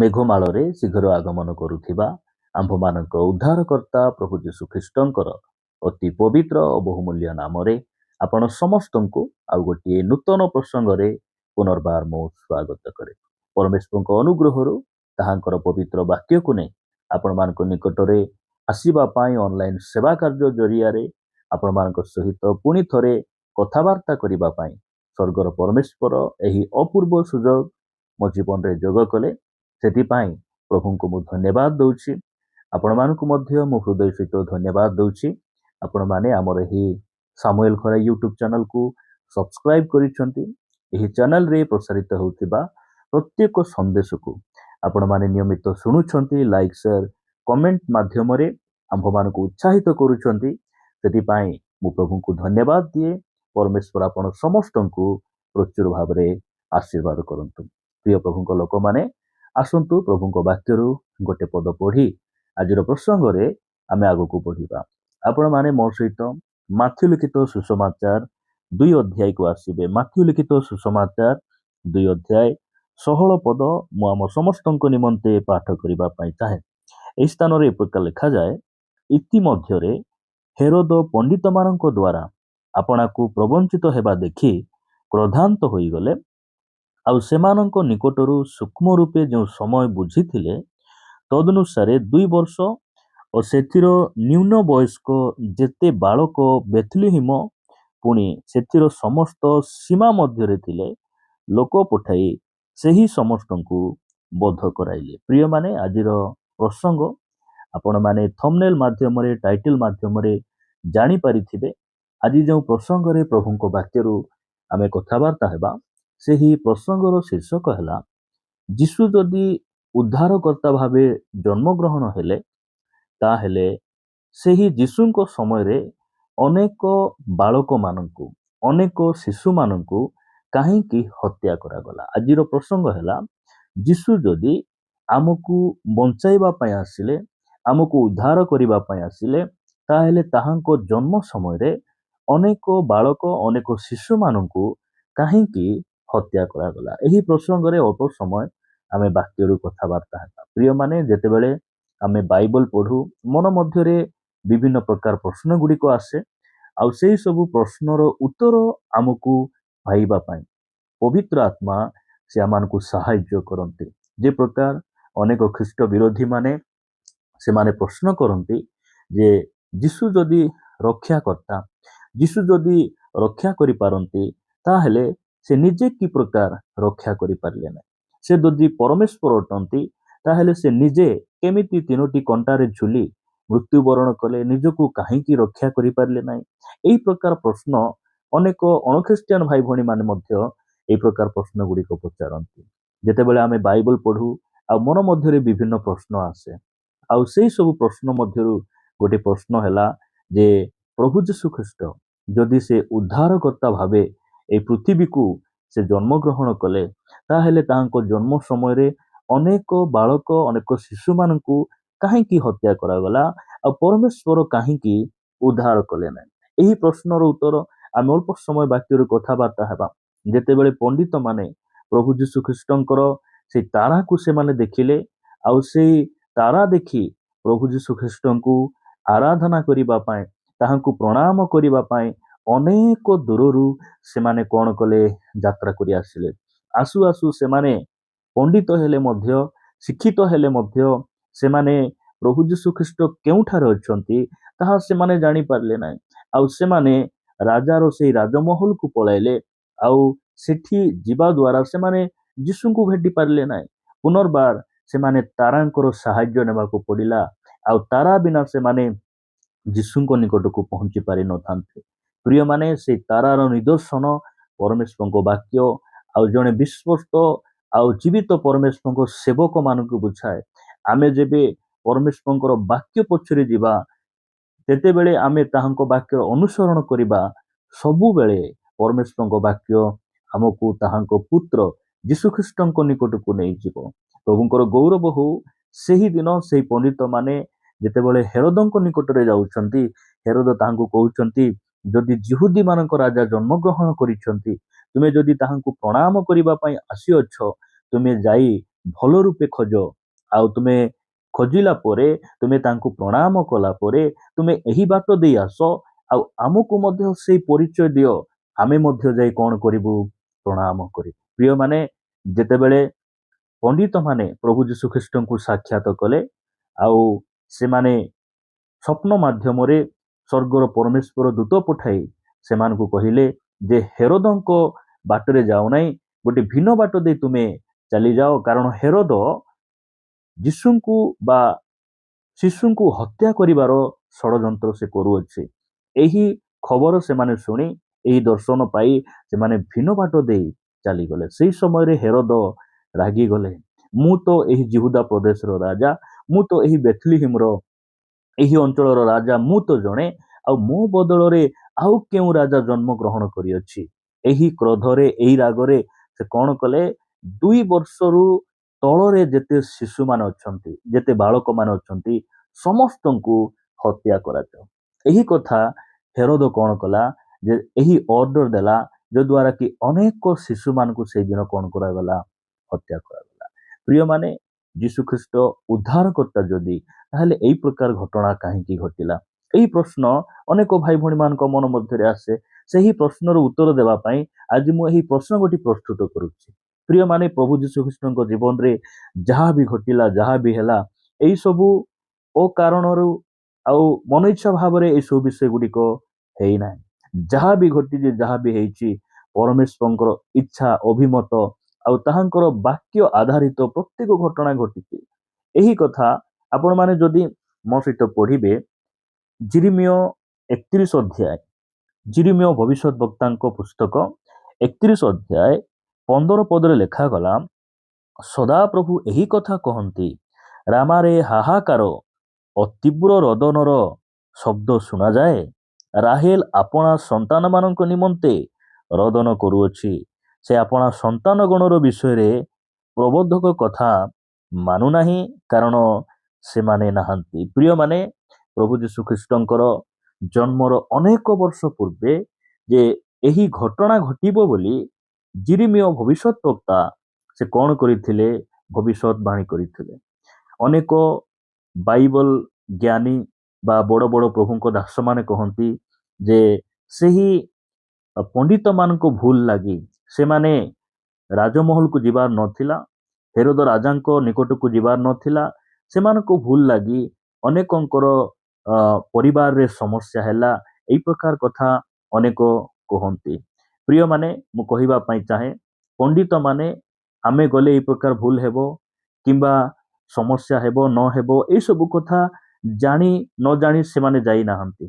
ମେଘମାଳରେ ଶୀଘ୍ର ଆଗମନ କରୁଥିବା ଆମ୍ଭମାନଙ୍କ ଉଦ୍ଧାରକର୍ତ୍ତା ପ୍ରଭୁ ଯୀଶୁଖ୍ରୀଷ୍ଟଙ୍କର ଅତି ପବିତ୍ର ଓ ବହୁମୂଲ୍ୟ ନାମରେ ଆପଣ ସମସ୍ତଙ୍କୁ ଆଉ ଗୋଟିଏ ନୂତନ ପ୍ରସଙ୍ଗରେ ପୁନର୍ବାର ମୁଁ ସ୍ୱାଗତ କରେ। ପରମେଶ୍ୱରଙ୍କ ଅନୁଗ୍ରହରୁ ତାହାଙ୍କର ପବିତ୍ର ବାକ୍ୟକୁ ନେଇ ଆପଣମାନଙ୍କ ନିକଟରେ ଆସିବା ପାଇଁ ଅନଲାଇନ ସେବା କାର୍ଯ୍ୟ ଜରିଆରେ ଆପଣମାନଙ୍କ ସହିତ ପୁଣି ଥରେ କଥାବାର୍ତ୍ତା କରିବା ପାଇଁ ସ୍ୱର୍ଗର ପରମେଶ୍ୱର ଏହି ଅପୂର୍ବ ସୁଯୋଗ ମୋ ଜୀବନରେ ଯୋଗ କଲେ। ସେଥିପାଇଁ ପ୍ରଭୁଙ୍କୁ ମୁଁ ଧନ୍ୟବାଦ ଦଉଛି। ଆପଣମାନଙ୍କୁ ମଧ୍ୟ ମୁଁ ହୃଦୟ ସହିତ ଧନ୍ୟବାଦ ଦଉଛି। ଆପଣମାନେ ଆମର ଏହି ସାମୁଏଲ ଖରା ୟୁଟ୍ୟୁବ ଚ୍ୟାନେଲକୁ ସବସ୍କ୍ରାଇବ କରିଛନ୍ତି। ଏହି ଚ୍ୟାନେଲରେ ପ୍ରସାରିତ ହେଉଥିବା ପ୍ରତ୍ୟେକ ସନ୍ଦେଶକୁ ଆପଣମାନେ ନିୟମିତ ଶୁଣୁଛନ୍ତି, ଲାଇକ୍ ସେୟାର କମେଣ୍ଟ ମାଧ୍ୟମରେ ଆମ୍ଭମାନଙ୍କୁ ଉତ୍ସାହିତ କରୁଛନ୍ତି। ସେଥିପାଇଁ ମୁଁ ପ୍ରଭୁଙ୍କୁ ଧନ୍ୟବାଦ ଦିଏ। ପରମେଶ୍ୱର ଆପଣ ସମସ୍ତଙ୍କୁ ପ୍ରଚୁର ଭାବରେ ଆଶୀର୍ବାଦ କରନ୍ତୁ। ପ୍ରିୟ ପ୍ରଭୁଙ୍କ ଲୋକମାନେ, ଆସନ୍ତୁ ପ୍ରଭୁଙ୍କ ବାକ୍ୟରୁ ଗୋଟେ ପଦ ପଢି ଆଜିର ପ୍ରସଙ୍ଗରେ ଆମେ ଆଗକୁ ବଢିବା। ଆପଣମାନେ ମୋ ସହିତ ମାଥ୍ୟୁ ଲିଖିତ ସୁସମାଚାର 2 ଅଧ୍ୟାୟକୁ ଆସିବେ। ମାଥ୍ୟୁ ଲିଖିତ ସୁସମାଚାର 2 ଅଧ୍ୟାୟ 16 ପଦ ମୁଁ ଆମ ସମସ୍ତଙ୍କ ନିମନ୍ତେ ପାଠ କରିବା ପାଇଁ ଚାହେଁ। ଏହି ସ୍ଥାନରେ ଏ ପ୍ରକାର ଲେଖାଯାଏ, ଇତିମଧ୍ୟରେ ହେରୋଦ ପଣ୍ଡିତମାନଙ୍କ ଦ୍ୱାରା ଆପଣାକୁ ପ୍ରବଞ୍ଚିତ ହେବା ଦେଖି କ୍ରୋଧାନ୍ତ ହୋଇଗଲେ, ଆଉ ସେମାନଙ୍କ ନିକଟରୁ ସୂକ୍ଷ୍ମ ରୂପେ ଯେଉଁ ସମୟ ବୁଝିଥିଲେ ତଦନୁସାରେ 2 ବର୍ଷ ଓ ସେଥିର ନ୍ୟୁନ ବୟସ୍କ ଯେତେ ବାଳକ ବେଥଲିହିମ ପୁଣି ସେଥିର ସମସ୍ତ ସୀମା ମଧ୍ୟରେ ଥିଲେ ଲୋକ ପଠାଇ ସେହି ସମସ୍ତଙ୍କୁ ବଧ କରାଇଲେ। ପ୍ରିୟମାନେ, ଆଜିର ପ୍ରସଙ୍ଗ ଆପଣମାନେ ଥମ୍ବନେଲ ମାଧ୍ୟମରେ, ଟାଇଟଲ ମାଧ୍ୟମରେ ଜାଣିପାରିଥିବେ। ଆଜି ଯେଉଁ ପ୍ରସଙ୍ଗରେ ପ୍ରଭୁଙ୍କ ବାକ୍ୟରୁ ଆମେ କଥାବାର୍ତ୍ତା ହେବା, ସେହି ପ୍ରସଙ୍ଗର ଶୀର୍ଷକ ହେଲା, ଯୀଶୁ ଯଦି ଉଦ୍ଧାରକର୍ତ୍ତା ଭାବେ ଜନ୍ମଗ୍ରହଣ ହେଲେ, ତାହେଲେ ସେହି ଯୀଶୁଙ୍କ ସମୟରେ ଅନେକ ବାଳକମାନଙ୍କୁ, ଅନେକ ଶିଶୁମାନଙ୍କୁ କାହିଁକି ହତ୍ୟା କରାଗଲା। ଆଜିର ପ୍ରସଙ୍ଗ ହେଲା, ଯୀଶୁ ଯଦି ଆମକୁ ବଞ୍ଚାଇବା ପାଇଁ ଆସିଲେ, ଆମକୁ ଉଦ୍ଧାର କରିବା ପାଇଁ ଆସିଲେ, ତାହେଲେ ତାହାଙ୍କ ଜନ୍ମ ସମୟରେ ଅନେକ ବାଳକ, ଅନେକ ଶିଶୁମାନଙ୍କୁ କାହିଁକି ହତ୍ୟା କରାଗଲା। ଏହି ପ୍ରସଙ୍ଗରେ ଅଳ୍ପ ସମୟ ଆମେ ବାକ୍ୟରୁ କଥାବାର୍ତ୍ତା ହେବା। ପ୍ରିୟମାନେ, ଯେତେବେଳେ ଆମେ ବାଇବଲ ପଢୁ, ମନ ମଧ୍ୟରେ ବିଭିନ୍ନ ପ୍ରକାର ପ୍ରଶ୍ନ ଗୁଡ଼ିକ ଆସେ, ଆଉ ସେଇ ସବୁ ପ୍ରଶ୍ନର ଉତ୍ତର ଆମକୁ ପାଇବା ପାଇଁ ପବିତ୍ର ଆତ୍ମା ସେ ଆମମାନଙ୍କୁ ସାହାଯ୍ୟ କରନ୍ତି। ଯେ ପ୍ରକାର ଅନେକ ଖ୍ରୀଷ୍ଟ ବିରୋଧୀ ମାନେ ସେମାନେ ପ୍ରଶ୍ନ କରନ୍ତି ଯେ ଯୀଶୁ ଯଦି ରକ୍ଷା କର୍ତ୍ତା, ଯୀଶୁ ଯଦି ରକ୍ଷା କରିପାରନ୍ତି, ତାହେଲେ ସେ ନିଜେ କି ପ୍ରକାର ରକ୍ଷା କରିପାରିଲେ ନାହିଁ। ସେ ଯଦି ପରମେଶ୍ୱର ଅଟନ୍ତି, ତାହେଲେ ସେ ନିଜେ କେମିତି 3ଟି କଣ୍ଟାରେ ଝୁଲି ମୃତ୍ୟୁବରଣ କଲେ, ନିଜକୁ କାହିଁକି ରକ୍ଷା କରିପାରିଲେ ନାହିଁ। ଏହି ପ୍ରକାର ପ୍ରଶ୍ନ ଅନେକ ଅଣଖ୍ରୀଷ୍ଟିଆନ ଭାଇ ଭଉଣୀ ମାନେ ମଧ୍ୟ ଏହି ପ୍ରକାର ପ୍ରଶ୍ନ ଗୁଡ଼ିକ ପଚାରନ୍ତି। ଯେତେବେଳେ ଆମେ ବାଇବଲ ପଢୁ, ଆଉ ମନ ମଧ୍ୟରେ ବିଭିନ୍ନ ପ୍ରଶ୍ନ ଆସେ, ଆଉ ସେଇ ସବୁ ପ୍ରଶ୍ନ ମଧ୍ୟରୁ ଗୋଟେ ପ୍ରଶ୍ନ ହେଲା ଯେ ପ୍ରଭୁ ଯୀଶୁ ଖ୍ରୀଷ୍ଟ ଯଦି ସେ ଉଦ୍ଧାରକର୍ତ୍ତା ଭାବେ ଏହି ପୃଥିବୀକୁ ସେ ଜନ୍ମଗ୍ରହଣ କଲେ, ତାହେଲେ ତାଙ୍କ ଜନ୍ମ ସମୟରେ ଅନେକ ବାଳକ, ଅନେକ ଶିଶୁମାନଙ୍କୁ କାହିଁକି ହତ୍ୟା କରାଗଲା, ଆଉ ପରମେଶ୍ୱର କାହିଁକି ଉଦ୍ଧାର କଲେ ନାହିଁ। ଏହି ପ୍ରଶ୍ନର ଉତ୍ତର ଆମେ ଅଳ୍ପ ସମୟ ବାକ୍ୟରୁ କଥାବାର୍ତ୍ତା ହେବା। ଯେତେବେଳେ ପଣ୍ଡିତ ମାନେ ପ୍ରଭୁ ଯୀଶୁ ଖ୍ରୀଷ୍ଟଙ୍କର ସେଇ ତାରାକୁ ସେମାନେ ଦେଖିଲେ, ଆଉ ସେଇ ତାରା ଦେଖି ପ୍ରଭୁ ଯୀଶୁ ଖ୍ରୀଷ୍ଟଙ୍କୁ ଆରାଧନା କରିବା ପାଇଁ, ତାହାଙ୍କୁ ପ୍ରଣାମ କରିବା ପାଇଁ ଅନେକ ଦୂରରୁ ସେମାନେ କଣ କଲେ, ଯାତ୍ରା କରି ଆସିଲେ। ଆସୁ ଆସୁ ସେମାନେ ପଣ୍ଡିତ ହେଲେ ମଧ୍ୟ, ଶିକ୍ଷିତ ହେଲେ ମଧ୍ୟ, ସେମାନେ ପ୍ରଭୁ ଯୀଶୁ ଖ୍ରୀଷ୍ଟ କେଉଁଠାରେ ଅଛନ୍ତି ତାହା ସେମାନେ ଜାଣିପାରିଲେ ନାହିଁ। ଆଉ ସେମାନେ ରାଜାର ସେଇ ରାଜମହଲକୁ ପଳାଇଲେ, ଆଉ ସେଠି ଯିବା ଦ୍ୱାରା ସେମାନେ ଯୀଶୁଙ୍କୁ ଭେଟି ପାରିଲେ ନାହିଁ। ପୁନର୍ବାର ସେମାନେ ତାରାଙ୍କର ସାହାଯ୍ୟ ନେବାକୁ ପଡ଼ିଲା, ଆଉ ତାରା ବିନା ସେମାନେ ଯୀଶୁଙ୍କ ନିକଟକୁ ପହଞ୍ଚି ପାରିନଥାନ୍ତେ। ପ୍ରିୟମାନେ, ସେଇ ତାରାର ନିଦର୍ଶନ ପରମେଶ୍ୱରଙ୍କ ବାକ୍ୟ ଆଉ ଜଣେ ବିଶ୍ୱସ୍ତ ଆଉ ଜୀବିତ ପରମେଶ୍ୱରଙ୍କ ସେବକ ମାନଙ୍କୁ ବୁଝାଏ। ଆମେ ଯେବେ ପରମେଶ୍ୱରଙ୍କର ବାକ୍ୟ ପଛରେ ଯିବା, ସେତେବେଳେ ଆମେ ତାହାଙ୍କ ବାକ୍ୟ ଅନୁସରଣ କରିବା, ସବୁବେଳେ ପରମେଶ୍ୱରଙ୍କ ବାକ୍ୟ ଆମକୁ ତାହାଙ୍କ ପୁତ୍ର ଯୀଶୁଖ୍ରୀଷ୍ଟଙ୍କ ନିକଟକୁ ନେଇଯିବ। ପ୍ରଭୁଙ୍କର ଗୌରବ ହଉ। ସେହି ଦିନ ସେହି ପଣ୍ଡିତ ମାନେ ଯେତେବେଳେ ହେରୋଦଙ୍କ ନିକଟରେ ଯାଉଛନ୍ତି, ହେରୋଦ ତାହାଙ୍କୁ କହୁଛନ୍ତି, ଯଦି ଯିହୁଦୀ ମାନଙ୍କ ରାଜା ଜନ୍ମଗ୍ରହଣ କରିଛନ୍ତି, ତୁମେ ଯଦି ତାହାଙ୍କୁ ପ୍ରଣାମ କରିବା ପାଇଁ ଆସିଅଛ, ତୁମେ ଯାଇ ଭଲ ରୂପେ ଖୋଜ। ଆଉ ତୁମେ ଖୋଜିଲା ପରେ ତୁମେ ତାଙ୍କୁ ପ୍ରଣାମ କଲା ପରେ ତୁମେ ଏହି ବାଟ ଦେଇ ଆସ, ଆଉ ଆମକୁ ମଧ୍ୟ ସେଇ ପରିଚୟ ଦିଅ, ଆମେ ମଧ୍ୟ ଯାଇ କଣ କରିବୁ, ପ୍ରଣାମ କରିବୁ। ପ୍ରିୟମାନେ, ଯେତେବେଳେ ପଣ୍ଡିତ ମାନେ ପ୍ରଭୁ ଯୀଶୁ ଖ୍ରୀଷ୍ଟଙ୍କୁ ସାକ୍ଷାତ କଲେ, ଆଉ ସେମାନେ ସ୍ୱପ୍ନ ମାଧ୍ୟମରେ ସ୍ୱର୍ଗର ପରମେଶ୍ୱର ଦୂତ ପଠାଇ ସେମାନଙ୍କୁ କହିଲେ ଯେ ହେରୋଦଙ୍କ ବାଟରେ ଯାଉ ନାହିଁ, ଗୋଟେ ଭିନ୍ନ ବାଟ ଦେଇ ତୁମେ ଚାଲିଯାଅ, କାରଣ ହେରୋଦ ଯୀଶୁଙ୍କୁ ବା ଶିଶୁଙ୍କୁ ହତ୍ୟା କରିବାର ଷଡ଼ଯନ୍ତ୍ର ସେ କରୁଅଛି। ଏହି ଖବର ସେମାନେ ଶୁଣି, ଏହି ଦର୍ଶନ ପାଇ ସେମାନେ ଭିନ୍ନ ବାଟ ଦେଇ ଚାଲିଗଲେ। ସେହି ସମୟରେ ହେରୋଦ ରାଗିଗଲେ, ମୁଁ ତ ଏହି ଜିହୁଦା ପ୍ରଦେଶର ରାଜା, ମୁଁ ତ ଏହି ବେଥଲିହିମର ଏହି ଅଞ୍ଚଳର ରାଜା, ମୁଁ ତ ଜଣେ, ଆଉ ମୋ ବଦଳରେ ଆଉ କେଉଁ ରାଜା ଜନ୍ମ ଗ୍ରହଣ କରିଅଛି। ଏହି କ୍ରୋଧରେ, ଏହି ରାଗରେ ସେ କଣ କଲେ, 2 ବର୍ଷରୁ ତଳରେ ଯେତେ ଶିଶୁମାନେ ଅଛନ୍ତି, ଯେତେ ବାଳକମାନେ ଅଛନ୍ତି, ସମସ୍ତଙ୍କୁ ହତ୍ୟା କରାଯାଉ। ଏହି କଥା ହେରୋଦ କଣ କଲା, ଯେ ଏହି ଅର୍ଡର ଦେଲା, ଯଦ୍ୱାରା କି ଅନେକ ଶିଶୁମାନଙ୍କୁ ସେଇଦିନ କଣ କରାଗଲା, ହତ୍ୟା କରାଗଲା। ପ୍ରିୟମାନେ, ଯୀଶୁ ଖ୍ରୀଷ୍ଟ ଉଦ୍ଧାରକର୍ତ୍ତା ଯଦି, ତାହେଲେ ଏହି ପ୍ରକାର ଘଟଣା କାହିଁକି ଘଟିଲା? ଏହି ପ୍ରଶ୍ନ ଅନେକ ଭାଇ ଭଉଣୀମାନଙ୍କ ମନ ମଧ୍ୟରେ ଆସେ। ସେହି ପ୍ରଶ୍ନର ଉତ୍ତର ଦେବା ପାଇଁ ଆଜି ମୁଁ ଏହି ପ୍ରସଙ୍ଗଟି ପ୍ରସ୍ତୁତ କରୁଛି। ପ୍ରିୟମାନେ, ପ୍ରଭୁ ଯୀଶୁ ଖ୍ରୀଷ୍ଟଙ୍କ ଜୀବନରେ ଯାହା ବି ଘଟିଲା, ଯାହା ବି ହେଲା, ଏହି ସବୁ ଅକାରଣରୁ ଆଉ ମନ ଇଚ୍ଛା ଭାବରେ ଏସବୁ ବିଷୟ ଗୁଡ଼ିକ ହେଇନାହିଁ। ଯାହା ବି ଘଟିଛି, ଯାହା ବି ହେଇଛି, ପରମେଶ୍ୱରଙ୍କର ଇଚ୍ଛା, ଅଭିମତ ଆଉ ତାହାଙ୍କର ବାକ୍ୟ ଆଧାରିତ ପ୍ରତ୍ୟେକ ଘଟଣା ଘଟିଛି। ଏହି କଥା ଆପଣମାନେ ଯଦି ମୋ ସହିତ ପଢ଼ିବେ, ଜିରିମିୟ 31 ଅଧ୍ୟାୟ, ଜିରିମିୟ ଭବିଷ୍ୟତ ବକ୍ତାଙ୍କ ପୁସ୍ତକ 31 ଅଧ୍ୟାୟ 15 ପଦରେ ଲେଖାଗଲା, ସଦାପ୍ରଭୁ ଏହି କଥା କହନ୍ତି, ରାମାରେ ହାହାକାର ଓ ତୀବ୍ର ରୋଦନର ଶବ୍ଦ ଶୁଣାଯାଏ। ରାହେଲ ଆପଣା ସନ୍ତାନମାନଙ୍କ ନିମନ୍ତେ ରୋଦନ କରୁଅଛି, ସେ ଆପଣା ସନ୍ତାନ ଗଣର ବିଷୟରେ ପ୍ରବୋଧକ କଥା ମାନୁନାହିଁ, କାରଣ ସେମାନେ ନାହାନ୍ତି। ପ୍ରିୟମାନେ, ପ୍ରଭୁ ଯୀଶୁ ଖ୍ରୀଷ୍ଟଙ୍କର ଜନ୍ମର ଅନେକ ବର୍ଷ ପୂର୍ବେ ଯେ ଏହି ଘଟଣା ଘଟିବ ବୋଲି ଜିରିମିୟ ଭବିଷ୍ୟତ ବକ୍ତା ସେ କଣ କରିଥିଲେ, ଭବିଷ୍ୟତବାଣୀ କରିଥିଲେ। ଅନେକ ବାଇବଲ ଜ୍ଞାନୀ ବା ବଡ଼ ବଡ଼ ପ୍ରଭୁଙ୍କ ଦାସମାନେ କହନ୍ତି ଯେ ସେହି ପଣ୍ଡିତମାନଙ୍କୁ ଭୁଲ ଲାଗି ସେମାନେ ରାଜମହଲକୁ ଯିବାର ନଥିଲା, ହେରୋଦ ରାଜାଙ୍କ ନିକଟକୁ ଯିବାର ନଥିଲା, ସେମାନଙ୍କୁ ଭୁଲ ଲାଗି ଅନେକଙ୍କର ପରିବାରରେ ସମସ୍ୟା ହେଲା, ଏହି ପ୍ରକାର କଥା ଅନେକ କହନ୍ତି। ପ୍ରିୟମାନେ, ମୁଁ କହିବା ପାଇଁ ଚାହେଁ, ପଣ୍ଡିତମାନେ ଆମେ ଗଲେ ଏହି ପ୍ରକାର ଭୁଲ ହେବ କିମ୍ବା ସମସ୍ୟା ହେବ ନ ହେବ, ଏସବୁ କଥା ଜାଣି ନ ଜାଣି ସେମାନେ ଯାଇନାହାନ୍ତି।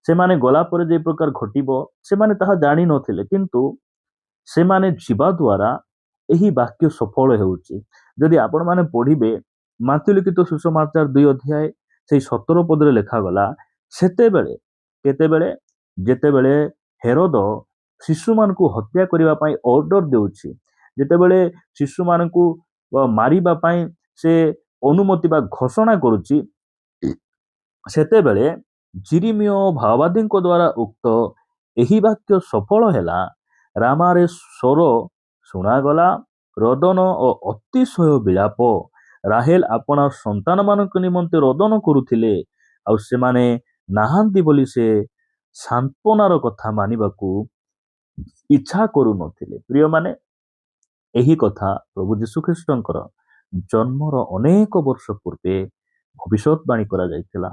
ସେମାନେ ଗଲା ପରେ ଯେ ପ୍ରକାର ଘଟିବ ସେମାନେ ତାହା ଜାଣିନଥିଲେ, କିନ୍ତୁ ସେମାନେ ଯିବା ଦ୍ୱାରା ଏହି ବାକ୍ୟ ସଫଳ ହେଉଛି। ଯଦି ଆପଣମାନେ ପଢ଼ିବେ ମାର୍ଥିଉ ଲିଖିତ ସୁସମାଚାର 2 ଅଧ୍ୟାୟ ସେଇ 17 ପଦରେ ଲେଖାଗଲା, ସେତେବେଳେ କେତେବେଳେ, ଯେତେବେଳେ ହେରୋଦ ଶିଶୁମାନଙ୍କୁ ହତ୍ୟା କରିବା ପାଇଁ ଅର୍ଡର ଦେଉଛି, ଯେତେବେଳେ ଶିଶୁମାନଙ୍କୁ ମାରିବା ପାଇଁ ସେ ଅନୁମତି ବା ଘୋଷଣା କରୁଛି, ସେତେବେଳେ ଜିରିମିୟ ଭାବବାଦୀଙ୍କ ଦ୍ୱାରା ଉକ୍ତ ଏହି ବାକ୍ୟ ସଫଳ ହେଲା। ରାମାରେ ସ୍ୱର ଶୁଣାଗଲା, ରୋଦନ ଓ ଅତିଶୟ ବିଳାପ। ରାହେଲ ଆପଣା ସନ୍ତାନମାନଙ୍କ ନିମନ୍ତେ ରୋଦନ କରୁଥିଲେ, ଆଉ ସେମାନେ ନାହାନ୍ତି ବୋଲି ସେ ସାନ୍ତ୍ୱନାର କଥା ମାନିବାକୁ ଇଚ୍ଛା କରୁନଥିଲେ। ପ୍ରିୟମାନେ, ଏହି କଥା ପ୍ରଭୁ ଯୀଶୁ ଖ୍ରୀଷ୍ଟଙ୍କର ଜନ୍ମର ଅନେକ ବର୍ଷ ପୂର୍ବେ ଭବିଷ୍ୟତବାଣୀ କରାଯାଇଥିଲା।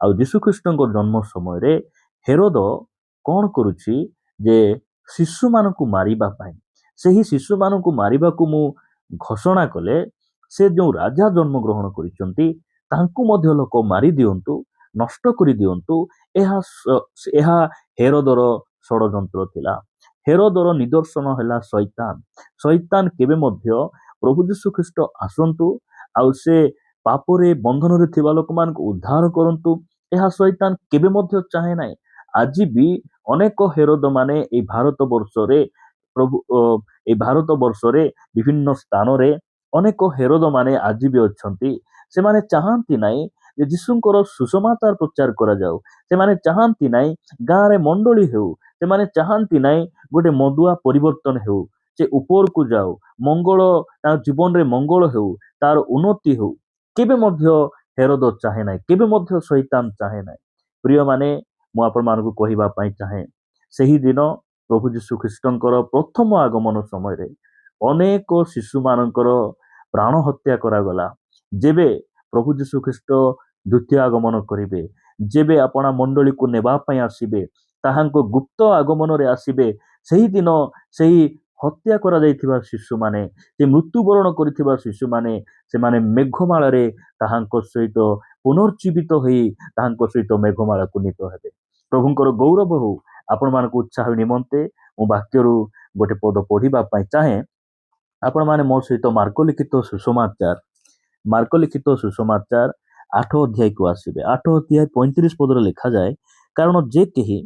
ଆଉ ଯୀଶୁ ଖ୍ରୀଷ୍ଟଙ୍କ ଜନ୍ମ ସମୟରେ ହେରୋଦ କଣ କରୁଛି, ଯେ ଶିଶୁମାନଙ୍କୁ ମାରିବା ପାଇଁ, ସେହି ଶିଶୁମାନଙ୍କୁ ମାରିବାକୁ ମୁଁ ଘୋଷଣା କଲେ, ସେ ଯେଉଁ ରାଜା ଜନ୍ମ ଗ୍ରହଣ କରିଛନ୍ତି ତାଙ୍କୁ ମଧ୍ୟ ଲୋକ ମାରି ଦିଅନ୍ତୁ, ନଷ୍ଟ କରିଦିଅନ୍ତୁ। ଏହା ହେରୋଦର ଷଡ଼ଯନ୍ତ୍ର ଥିଲା। ହେରୋଦର ନିଦର୍ଶନ ହେଲା ଶୈତାନ। ଶୈତାନ କେବେ ମଧ୍ୟ ପ୍ରଭୁ ଯୀଶୁ ଖ୍ରୀଷ୍ଟ ଆସନ୍ତୁ ଆଉ ସେ ପାପରେ ବନ୍ଧନରେ ଥିବା ଲୋକମାନଙ୍କୁ ଉଦ୍ଧାର କରନ୍ତୁ, ଏହା ଶୈତାନ କେବେ ମଧ୍ୟ ଚାହେଁ ନାହିଁ। ଆଜି ବି ଅନେକ ହେରୋଦ ମାନେ ଏହି ଭାରତ ବର୍ଷରେ ଏହି ଭାରତ ବର୍ଷରେ ବିଭିନ୍ନ ସ୍ଥାନରେ ଅନେକ ହେରୋଦ ମାନେ ଆଜି ବି ଅଛନ୍ତି। ସେମାନେ ଚାହାନ୍ତି ନାହିଁ ଯେ ଯୀଶୁଙ୍କର ସୁସମାଚାର ପ୍ରଚାର କରାଯାଉ, ସେମାନେ ଚାହାନ୍ତି ନାହିଁ ଗାଁରେ ମଣ୍ଡଳୀ ହେଉ, ସେମାନେ ଚାହାନ୍ତି ନାହିଁ ଗୋଟେ ମଦୁଆ ପରିବର୍ତ୍ତନ ହେଉ, ସେ ଉପରକୁ ଯାଉ, ମଙ୍ଗଳ ତାଙ୍କ ଜୀବନରେ ମଙ୍ଗଳ ହେଉ, ତାର ଉନ୍ନତି ହେଉ, କେବେ ମଧ୍ୟ ହେରୋଦ ଚାହେଁ ନାହିଁ, କେବେ ମଧ୍ୟ ଶୈତାନ ଚାହେଁ ନାହିଁ। ପ୍ରିୟମାନେ, ମୁଁ ଆପଣମାନଙ୍କୁ କହିବା ପାଇଁ ଚାହେଁ, ସେହି ଦିନ ପ୍ରଭୁ ଯୀଶୁ ଖ୍ରୀଷ୍ଟଙ୍କର ପ୍ରଥମ ଆଗମନ ସମୟରେ ଅନେକ ଶିଶୁମାନଙ୍କର ପ୍ରାଣ ହତ୍ୟା କରାଗଲା। ଯେବେ ପ୍ରଭୁ ଯୀଶୁ ଖ୍ରୀଷ୍ଟ ଦ୍ୱିତୀୟ ଆଗମନ କରିବେ, ଯେବେ ଆପଣା ମଣ୍ଡଳୀକୁ ନେବା ପାଇଁ ଆସିବେ, ତାହାଙ୍କ ଗୁପ୍ତ ଆଗମନରେ ଆସିବେ, ସେହିଦିନ ସେହି ହତ୍ୟା କରାଯାଇଥିବା ଶିଶୁମାନେ, ସେ ମୃତ୍ୟୁବରଣ କରିଥିବା ଶିଶୁମାନେ, ସେମାନେ ମେଘମାଳାରେ ତାହାଙ୍କ ସହିତ ପୁନର୍ଜୀବିତ ହୋଇ ତାହାଙ୍କ ସହିତ ମେଘମାଳାକୁ ନୀତ ହେବେ। ପ୍ରଭୁଙ୍କର ଗୌରବ ହଉ। ଆପଣମାନଙ୍କୁ ଉତ୍ସାହ ନିମନ୍ତେ ମୁଁ ବାକ୍ୟରୁ ଗୋଟେ ପଦ ପଢିବା ପାଇଁ ଚାହେଁ। ଆପଣମାନେ ମୋ ସହିତ ମାର୍କ ଲିଖିତ ସୁସମାଚାର 8 ଅଧ୍ୟାୟକୁ ଆସିବେ। 8 ଅଧ୍ୟାୟ 35 ପଦରେ ଲେଖାଯାଏ, କାରଣ ଯେ କେହି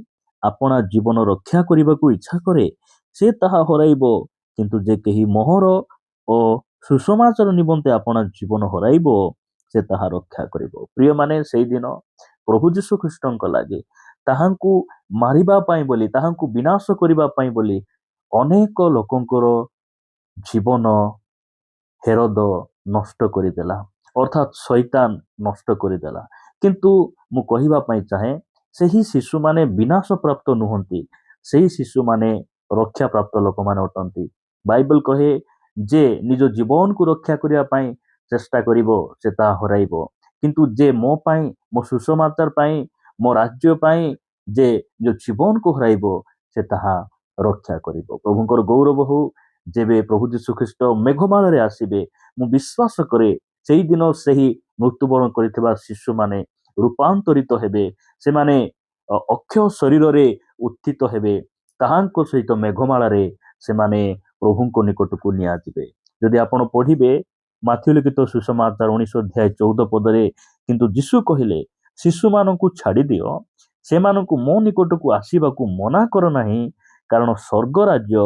ଆପଣା ଜୀବନ ରକ୍ଷା କରିବାକୁ ଇଚ୍ଛା କରେ, ସେ ତାହା ହରାଇବ, କିନ୍ତୁ ଯେ କେହି ମୋହର ଓ ସୁସମାଚାର ନିମନ୍ତେ ଆପଣା ଜୀବନ ହରାଇବ, ସେ ତାହା ରକ୍ଷା କରିବ। ପ୍ରିୟମାନେ, ସେଇଦିନ ପ୍ରଭୁ ଯୀଶୁ ଖ୍ରୀଷ୍ଟଙ୍କ ଲାଗି ତାହାଙ୍କୁ ମାରିବା ପାଇଁ ବୋଲି, ତାହାଙ୍କୁ ବିନାଶ କରିବା ପାଇଁ ବୋଲି ଅନେକ ଲୋକଙ୍କର ଜୀବନ ହେରୋଦ ନଷ୍ଟ କରିଦେଲା, ଅର୍ଥାତ୍ ଶୈତାନ ନଷ୍ଟ କରିଦେଲା। କିନ୍ତୁ ମୁଁ କହିବା ପାଇଁ ଚାହେଁ, ସେହି ଶିଶୁମାନେ ବିନାଶ ପ୍ରାପ୍ତ ନୁହନ୍ତି, ସେହି ଶିଶୁମାନେ ରକ୍ଷା ପ୍ରାପ୍ତ ଲୋକମାନେ ଅଟନ୍ତି। ବାଇବଲ କହେ ଯେ ନିଜ ଜୀବନକୁ ରକ୍ଷା କରିବା ପାଇଁ ଚେଷ୍ଟା କରିବ, ସେ ତାହା ହରାଇବ, କିନ୍ତୁ ଯେ ମୋ ପାଇଁ, ମୋ ସୁସମାଚାର ପାଇଁ, ମୋ ରାଜ୍ୟ ପାଇଁ ଯେ ନିଜ ଜୀବନକୁ ହରାଇବ, ସେ ତାହା ରକ୍ଷା କରିବ। ପ୍ରଭୁଙ୍କର ଗୌରବ ହଉ। ଯେବେ ପ୍ରଭୁ ଯୀଶୁ ଖ୍ରୀଷ୍ଟ ମେଘମାଳରେ ଆସିବେ, ମୁଁ ବିଶ୍ୱାସ କରେ ସେଇଦିନ ସେହି ମୃତ୍ୟୁବରଣ କରିଥିବା ଶିଶୁମାନେ ରୂପାନ୍ତରିତ ହେବେ, ସେମାନେ ଅକ୍ଷୟ ଶରୀରରେ ଉତ୍ଥିତ ହେବେ, ତାହାଙ୍କ ସହିତ ମେଘମାଳାରେ ସେମାନେ ପ୍ରଭୁଙ୍କ ନିକଟକୁ ନିଆଯିବେ। ଯଦି ଆପଣ ପଢିବେ ମାଥ୍ୟୁ ଲିଖିତ ସୁସମାଚାର 19 ଅଧ୍ୟାୟ 14 ପଦରେ, କିନ୍ତୁ ଯୀଶୁ କହିଲେ, ଶିଶୁମାନଙ୍କୁ ଛାଡ଼ି ଦିଅ, ସେମାନଙ୍କୁ ମୋ ନିକଟକୁ ଆସିବାକୁ ମନା କର ନାହିଁ, କାରଣ ସ୍ୱର୍ଗ ରାଜ୍ୟ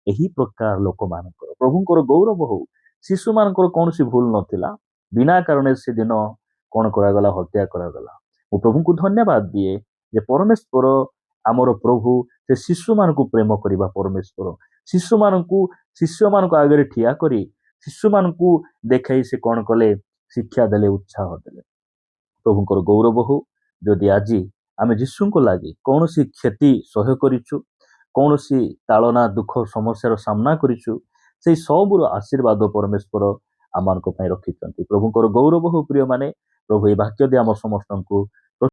ଏହି ପ୍ରକାର ଲୋକମାନଙ୍କର। ପ୍ରଭୁଙ୍କର ଗୌରବ ହଉ। ଶିଶୁମାନଙ୍କର କୌଣସି ଭୁଲ ନଥିଲା, ବିନା କାରଣରେ ସେଦିନ କ'ଣ କରାଗଲା? ହତ୍ୟା କରାଗଲା। ମୁଁ ପ୍ରଭୁଙ୍କୁ ଧନ୍ୟବାଦ ଦିଏ ଯେ ପରମେଶ୍ୱର ଆମର ପ୍ରଭୁ ସେ ଶିଶୁମାନଙ୍କୁ ପ୍ରେମ କରିବା ପରମେଶ୍ୱର। ଶିଶୁମାନଙ୍କ ଆଗରେ ଠିଆ କରି ଶିଶୁମାନଙ୍କୁ ଦେଖାଇ ସେ କ'ଣ କଲେ? ଶିକ୍ଷା ଦେଲେ, ଉତ୍ସାହ ଦେଲେ। ପ୍ରଭୁଙ୍କର ଗୌରବ ହଉ। ଯଦି ଆଜି ଆମେ ଯୀଶୁଙ୍କ ଲାଗି କୌଣସି କ୍ଷତି ସହ୍ୟ କରିଛୁ, କୌଣସି ତାଳନା, ଦୁଃଖ, ସମସ୍ୟାର ସାମ୍ନା କରିଛୁ, ସେଇ ସବୁର ଆଶୀର୍ବାଦ ପରମେଶ୍ୱର ଆମମାନଙ୍କ ପାଇଁ ରଖିଛନ୍ତି। ପ୍ରଭୁଙ୍କର ଗୌରବ ହଉ। ପ୍ରିୟମାନେ, ପ୍ରଭୁ ଏହି ବାକ୍ୟ ଦେଇ ଆମ ସମସ୍ତଙ୍କୁ